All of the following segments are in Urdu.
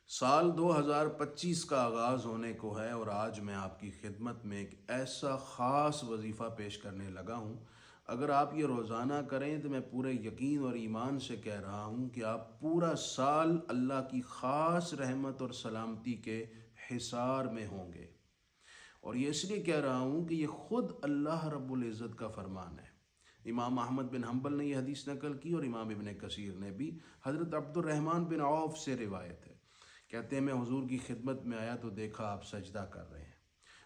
سال 2025 کا آغاز ہونے کو ہے اور آج میں آپ کی خدمت میں ایک ایسا خاص وظیفہ پیش کرنے لگا ہوں۔ اگر آپ یہ روزانہ کریں تو میں پورے یقین اور ایمان سے کہہ رہا ہوں کہ آپ پورا سال اللہ کی خاص رحمت اور سلامتی کے حصار میں ہوں گے۔ اور یہ اس لیے کہہ رہا ہوں کہ یہ خود اللہ رب العزت کا فرمان ہے۔ امام احمد بن حنبل نے یہ حدیث نقل کی اور امام ابن کثیر نے بھی۔ حضرت عبد الرحمن بن عوف سے روایت ہے، کہتے ہیں میں حضور کی خدمت میں آیا تو دیکھا آپ سجدہ کر رہے ہیں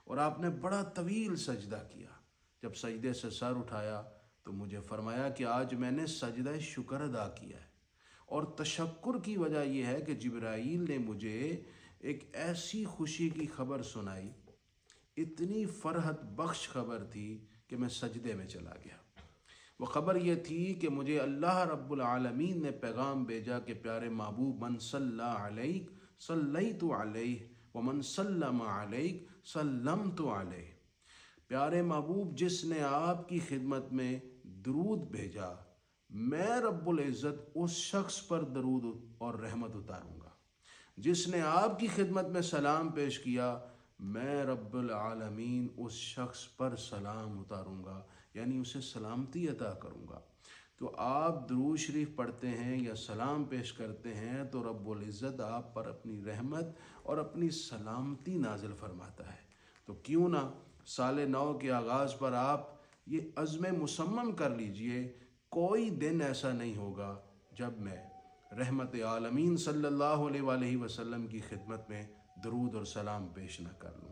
اور آپ نے بڑا طویل سجدہ کیا۔ جب سجدے سے سر اٹھایا تو مجھے فرمایا کہ آج میں نے سجدہ شکر ادا کیا ہے، اور تشکر کی وجہ یہ ہے کہ جبرائیل نے مجھے ایک ایسی خوشی کی خبر سنائی، اتنی فرحت بخش خبر تھی کہ میں سجدے میں چلا گیا۔ وہ خبر یہ تھی کہ مجھے اللہ رب العالمین نے پیغام بھیجا کہ پیارے محبوب من صلی علیک صلیت علیہ ومن سلم علیک سلمت علیہ، پیارے محبوب جس نے آپ کی خدمت میں درود بھیجا میں رب العزت اس شخص پر درود اور رحمت اتاروں گا، جس نے آپ کی خدمت میں سلام پیش کیا میں رب العالمین اس شخص پر سلام اتاروں گا، یعنی اسے سلامتی عطا کروں گا۔ تو آپ درود شریف پڑھتے ہیں یا سلام پیش کرتے ہیں تو رب العزت آپ پر اپنی رحمت اور اپنی سلامتی نازل فرماتا ہے۔ تو کیوں نہ سال نو کے آغاز پر آپ یہ عزم مصمم کر لیجئے، کوئی دن ایسا نہیں ہوگا جب میں رحمت عالمین صلی اللہ علیہ وآلہ وسلم کی خدمت میں درود اور سلام پیش نہ کر لوں۔